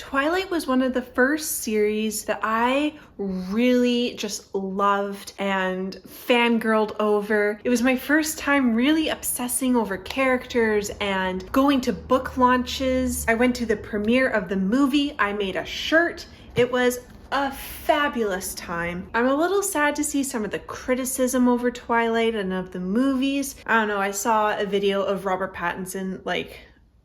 Twilight was one of the first series that I really just loved and fangirled over. It was my first time really obsessing over characters and going to book launches. I went to the premiere of the movie. I made a shirt. It was a fabulous time. I'm a little sad to see some of the criticism over Twilight and of the movies. I don't know, I saw a video of Robert Pattinson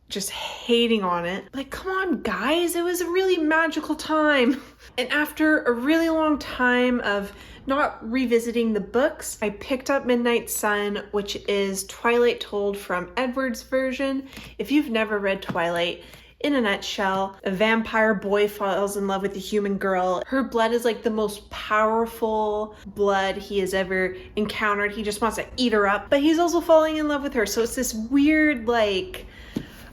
just hating on it. Like, come on guys, it was a really magical time. And after a really long time of not revisiting the books, I picked up Midnight Sun, which is Twilight told from Edward's version. If you've never read Twilight, in a nutshell, a vampire boy falls in love with a human girl. Her blood is like the most powerful blood he has ever encountered. He just wants to eat her up, but he's also falling in love with her. So it's this weird,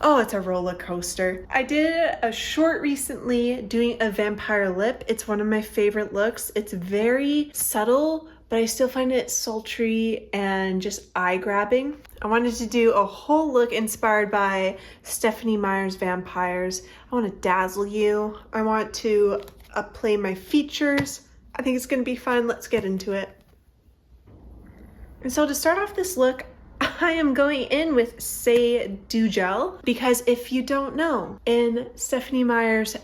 oh, it's a roller coaster. I did a short recently doing a vampire lip. It's one of my favorite looks. It's very subtle, but I still find it sultry and just eye-grabbing. I wanted to do a whole look inspired by Stephenie Meyer's vampires. I want to dazzle you. I want to play my features. I think it's gonna be fun. Let's get into it. And so to start off this look, I am going in with Say Dew Gel because if you don't know, in Stephenie Meyer's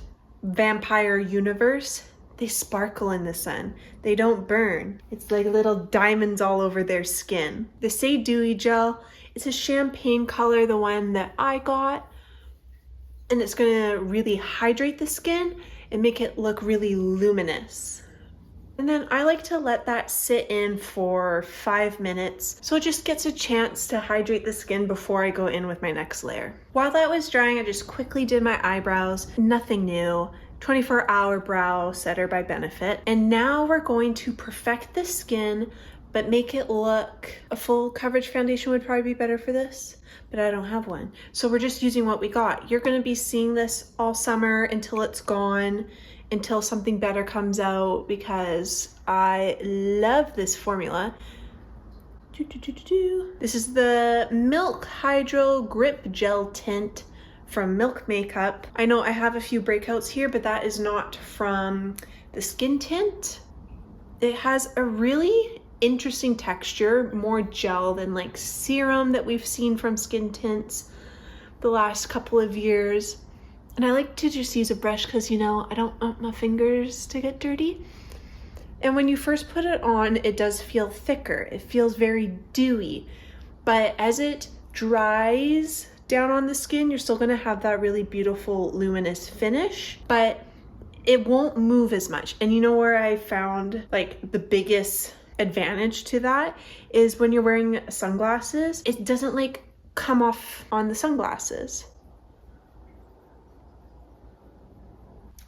vampire universe, they sparkle in the sun. They don't burn. It's like little diamonds all over their skin. The Say Dewy Gel is a champagne color, the one that I got, and it's gonna really hydrate the skin and make it look really luminous. And then I like to let that sit in for 5 minutes so it just gets a chance to hydrate the skin before I go in with my next layer. While that was drying, I just quickly did my eyebrows. Nothing new. 24-hour brow setter by Benefit. And now we're going to perfect the skin but make it look, a full coverage foundation would probably be better for this, but I don't have one. So we're just using what we got. You're gonna be seeing this all summer until it's gone, until something better comes out, because I love this formula. This is the Milk Hydro Grip Gel Tint from Milk Makeup. I know I have a few breakouts here, but that is not from the skin tint. It has a really interesting texture, more gel than like serum that we've seen from skin tints the last couple of years. And I like to just use a brush because, you know, I don't want my fingers to get dirty. And when you first put it on, it does feel thicker. It feels very dewy. But as it dries down on the skin, you're still gonna have that really beautiful luminous finish, but it won't move as much. And you know where I found like the biggest advantage to that is when you're wearing sunglasses, it doesn't like come off on the sunglasses.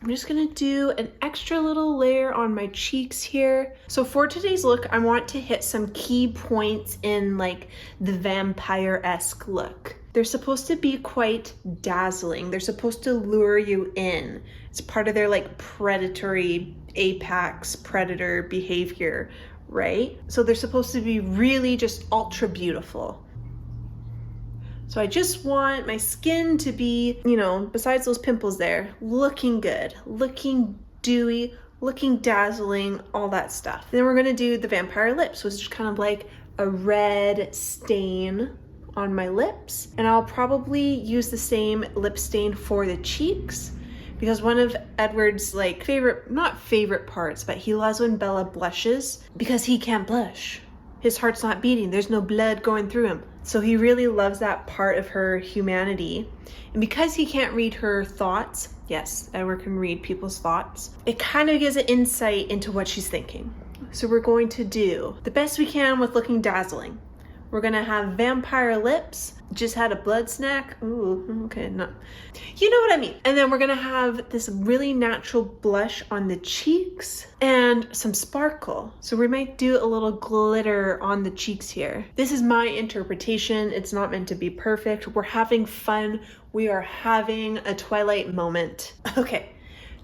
I'm just gonna do an extra little layer on my cheeks here. So for today's look, I want to hit some key points in like the vampire-esque look. They're supposed to be quite dazzling. They're supposed to lure you in. It's part of their like predatory apex predator behavior, right? So they're supposed to be really just ultra beautiful. So I just want my skin to be, you know, besides those pimples there, looking good, looking dewy, looking dazzling, all that stuff. Then we're gonna do the vampire lips, which is kind of like a red stain on my lips. And I'll probably use the same lip stain for the cheeks because one of Edward's like not favorite parts, but he loves when Bella blushes because he can't blush. His heart's not beating, there's no blood going through him. So he really loves that part of her humanity. And because he can't read her thoughts, yes, Edward can read people's thoughts, it kind of gives an insight into what she's thinking. So we're going to do the best we can with looking dazzling. We're gonna have vampire lips. Just had a blood snack. Ooh, okay, no. You know what I mean. And then we're gonna have this really natural blush on the cheeks and some sparkle. So we might do a little glitter on the cheeks here. This is my interpretation. It's not meant to be perfect. We're having fun. We are having a Twilight moment. Okay.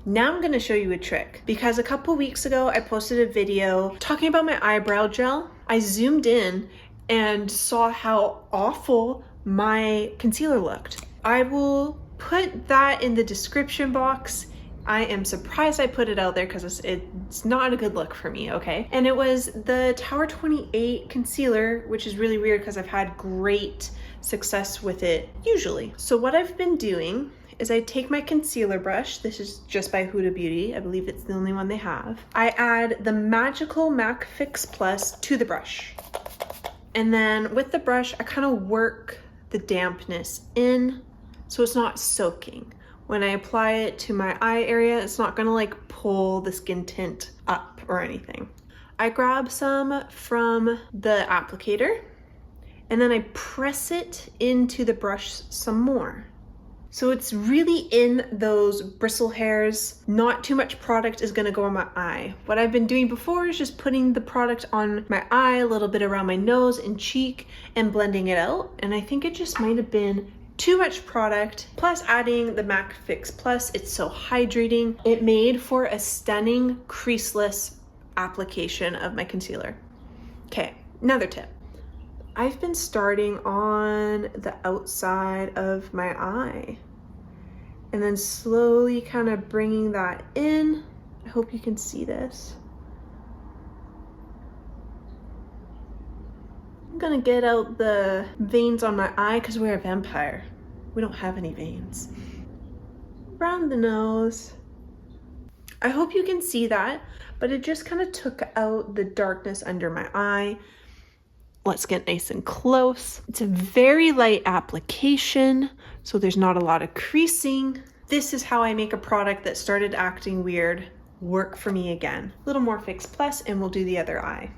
Now I'm gonna show you a trick because a couple weeks ago I posted a video talking about my eyebrow gel. I zoomed in and saw how awful my concealer looked. I will put that in the description box. I am surprised I put it out there because it's not a good look for me, okay? And it was the Tower 28 concealer, which is really weird because I've had great success with it usually. So what I've been doing is I take my concealer brush. This is just by Huda Beauty. I believe it's the only one they have. I add the magical MAC Fix Plus to the brush. And then with the brush, I kind of work the dampness in so it's not soaking. When I apply it to my eye area, it's not gonna like pull the skin tint up or anything. I grab some from the applicator and then I press it into the brush some more. So it's really in those bristle hairs. Not too much product is gonna go on my eye. What I've been doing before is just putting the product on my eye, a little bit around my nose and cheek and blending it out. And I think it just might have been too much product, plus adding the MAC Fix Plus, it's so hydrating. It made for a stunning creaseless application of my concealer. Okay, another tip. I've been starting on the outside of my eye and then slowly kind of bringing that in. I hope you can see this. I'm gonna get out the veins on my eye because we're a vampire. We don't have any veins. Around the nose. I hope you can see that, but it just kind of took out the darkness under my eye. Let's get nice and close. It's a very light application, so there's not a lot of creasing. This is how I make a product that started acting weird work for me again. A little more Fix Plus and we'll do the other eye.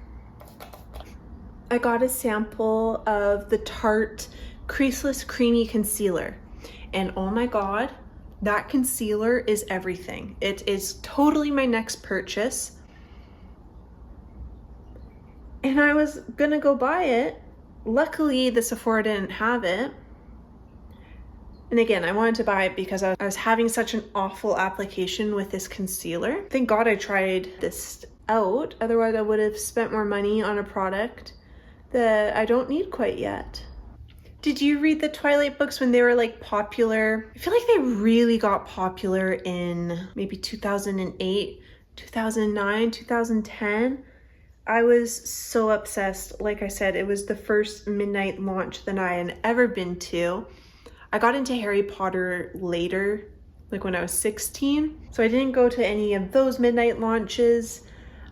I got a sample of the Tarte Creaseless Creamy Concealer. And oh my God, that concealer is everything. It is totally my next purchase. And I was gonna go buy it. Luckily, the Sephora didn't have it. And again, I wanted to buy it because I was having such an awful application with this concealer. Thank God I tried this out. Otherwise, I would have spent more money on a product that I don't need quite yet. Did you read the Twilight books when they were like popular? I feel like they really got popular in maybe 2008, 2009, 2010. I was so obsessed. Like I said, it was the first midnight launch that I had ever been to. I got into Harry Potter later, like when I was 16. So I didn't go to any of those midnight launches.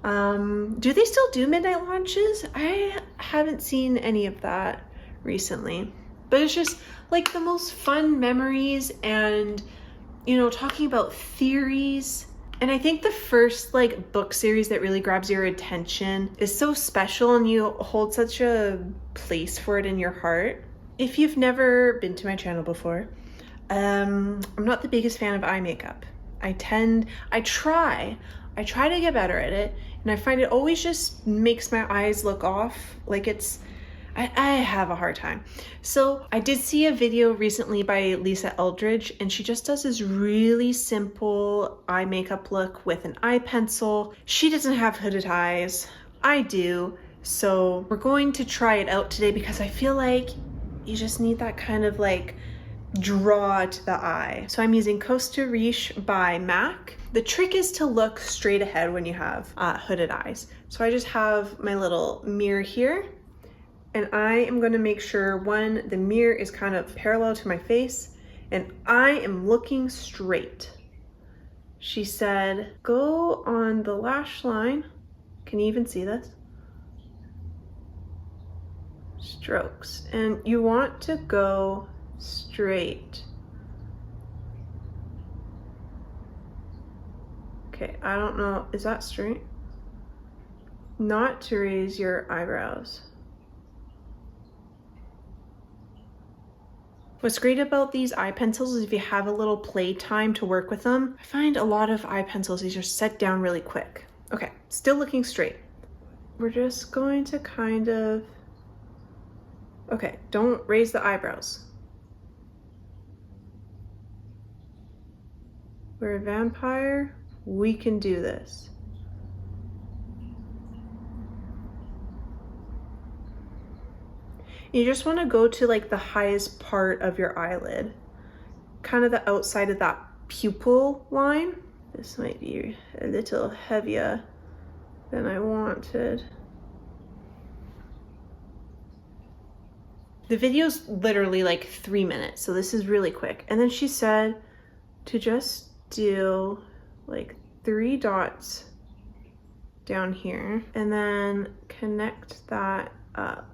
Do they still do midnight launches? I haven't seen any of that recently, but it's just like the most fun memories and, you know, talking about theories. And I think the first like book series that really grabs your attention is so special and you hold such a place for it in your heart. If you've never been to my channel before, I'm not the biggest fan of eye makeup. I try to get better at it, and I find it always just makes my eyes look off. Like I have a hard time. So I did see a video recently by Lisa Eldridge, and she just does this really simple eye makeup look with an eye pencil. She doesn't have hooded eyes. I do. So we're going to try it out today because I feel like you just need that kind of like draw to the eye. So I'm using Costa Riche by MAC. The trick is to look straight ahead when you have hooded eyes. So I just have my little mirror here, and I am going to make sure the mirror is kind of parallel to my face and I am looking straight. She said, go on the lash line. Can you even see this? Strokes. And you want to go straight. Okay, I don't know, is that straight? Not to raise your eyebrows. What's great about these eye pencils is if you have a little play time to work with them. I find a lot of eye pencils, these are set down really quick. Okay, still looking straight. We're just going to kind of, okay, don't raise the eyebrows. We're a vampire, we can do this. You just want to go to like the highest part of your eyelid kind of the outside of that pupil line. This might be a little heavier than I wanted. The video's literally like 3 minutes, so this is really quick. And then she said to just do like 3 dots down here and then connect that up.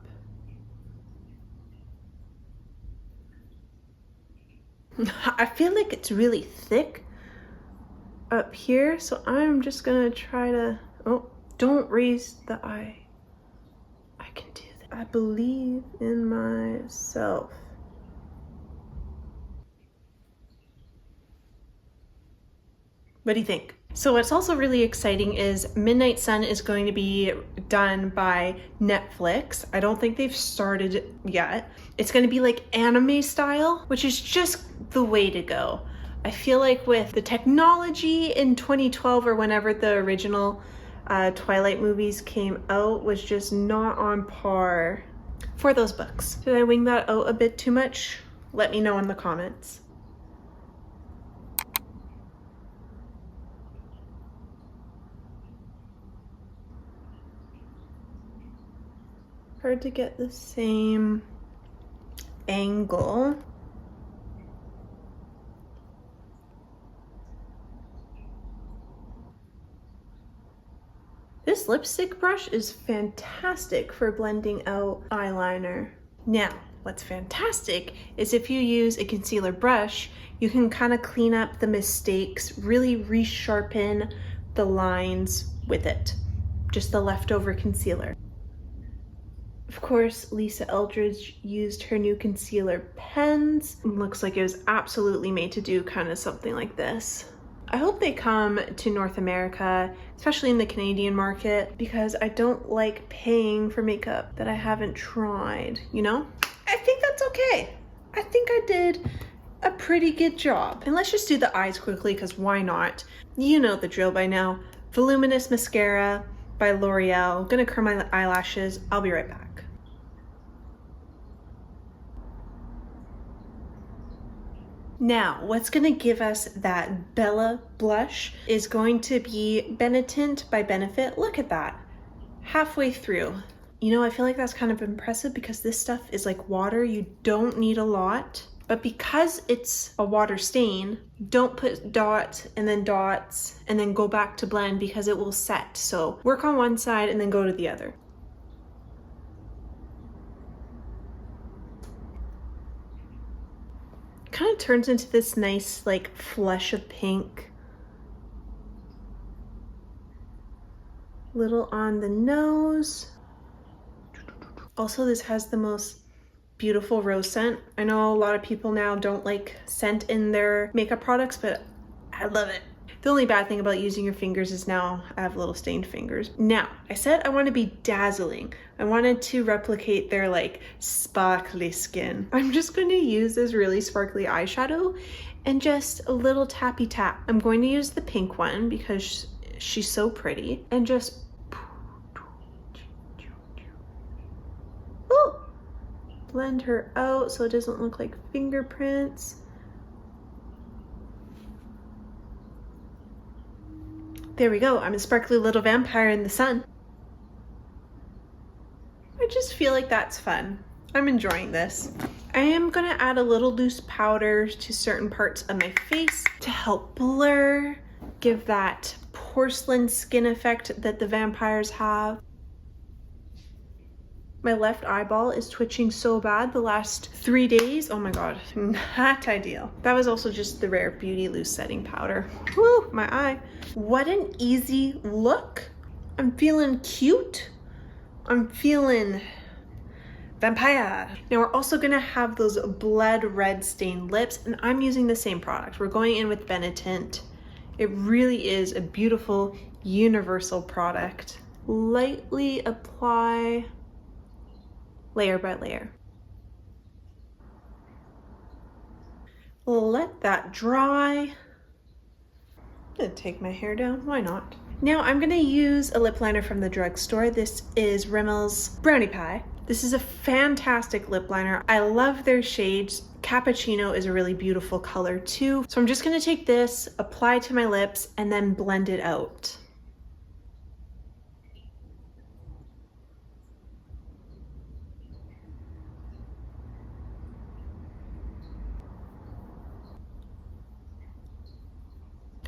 I feel like it's really thick up here, so I'm just gonna try to, oh, don't raise the eye. I can do that. I believe in myself. What do you think? So what's also really exciting is Midnight Sun is going to be done by Netflix. I don't think they've started yet. It's going to be like anime style, which is just the way to go. I feel like with the technology in 2012 or whenever the original Twilight movies came out was just not on par for those books. Did I wing that out a bit too much? Let me know in the comments. Hard to get the same angle. This lipstick brush is fantastic for blending out eyeliner. Now, what's fantastic is if you use a concealer brush, you can kind of clean up the mistakes, really resharpen the lines with it. Just the leftover concealer. Of course, Lisa Eldridge used her new concealer pens. It looks like it was absolutely made to do kind of something like this. I hope they come to North America, especially in the Canadian market, because I don't like paying for makeup that I haven't tried, you know? I think that's okay. I think I did a pretty good job. And let's just do the eyes quickly, because why not? You know the drill by now. Voluminous Mascara by L'Oreal. Gonna curl my eyelashes. I'll be right back. Now, what's gonna give us that Bella blush is going to be Didnt by Benefit. Look at that, halfway through. You know, I feel like that's kind of impressive because this stuff is like water. You don't need a lot, but because it's a water stain, don't put dots and then go back to blend because it will set. So work on one side and then go to the other. Kind of turns into this nice like flush of pink. Little on the nose. Also, this has the most beautiful rose scent. I know a lot of people now don't like scent in their makeup products, but I love it. The only bad thing about using your fingers is now I have little stained fingers. Now, I said I want to be dazzling. I wanted to replicate their like sparkly skin. I'm just going to use this really sparkly eyeshadow and just a little tappy tap. I'm going to use the pink one because she's so pretty and just blend her out so it doesn't look like fingerprints. There we go. I'm a sparkly little vampire in the sun. I just feel like that's fun. I'm enjoying this. I am gonna add a little loose powder to certain parts of my face to help blur, give that porcelain skin effect that the vampires have. My left eyeball is twitching so bad the last 3 days. Oh my God, not ideal. That was also just the Rare Beauty Loose Setting Powder. Woo, my eye. What an easy look. I'm feeling cute. I'm feeling vampire. Now we're also gonna have those blood red stained lips and I'm using the same product. We're going in with Didnt. It really is a beautiful universal product. Lightly apply layer by layer. Let that dry. I'm gonna take my hair down, why not? Now I'm gonna use a lip liner from the drugstore. This is Rimmel's Brownie Pie. This is a fantastic lip liner. I love their shades. cappuccino is a really beautiful color too. So I'm just gonna take this, apply to my lips, and then blend it out.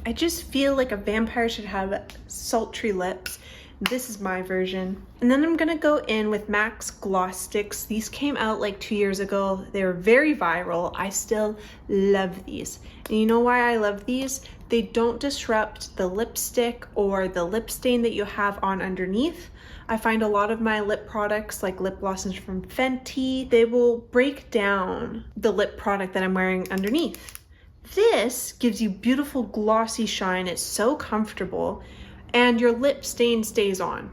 I just feel like a vampire should have sultry lips. This is my version. And then I'm gonna go in with MAC's gloss sticks. These came out like 2 years ago. They were very viral. I still love these. And you know why I love these? They don't disrupt the lipstick or the lip stain that you have on underneath. I find a lot of my lip products, like lip glosses from Fenty, they will break down the lip product that I'm wearing underneath. This gives you beautiful glossy shine. It's so comfortable, and your lip stain stays on.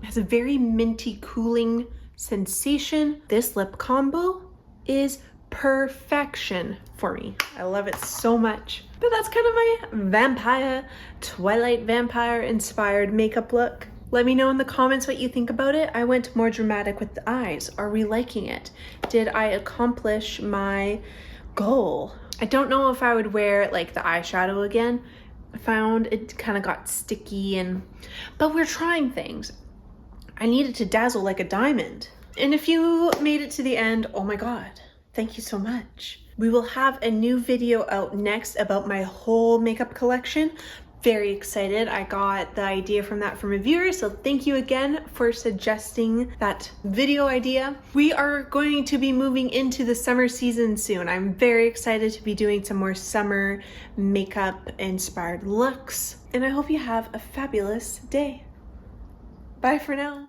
It has a very minty, cooling sensation. This lip combo is perfection for me. I love it so much. But that's kind of my vampire, Twilight vampire inspired makeup look. Let me know in the comments what you think about it. I went more dramatic with the eyes. Are we liking it? Did I accomplish my goal? I don't know if I would wear like the eyeshadow again. I found it kind of got sticky but we're trying things. I needed to dazzle like a diamond. And if you made it to the end, oh my God, thank you so much. We will have a new video out next about my whole makeup collection. Very excited. I got the idea from that from a viewer, so thank you again for suggesting that video idea. We are going to be moving into the summer season soon. I'm very excited to be doing some more summer makeup inspired looks, and I hope you have a fabulous day. Bye for now.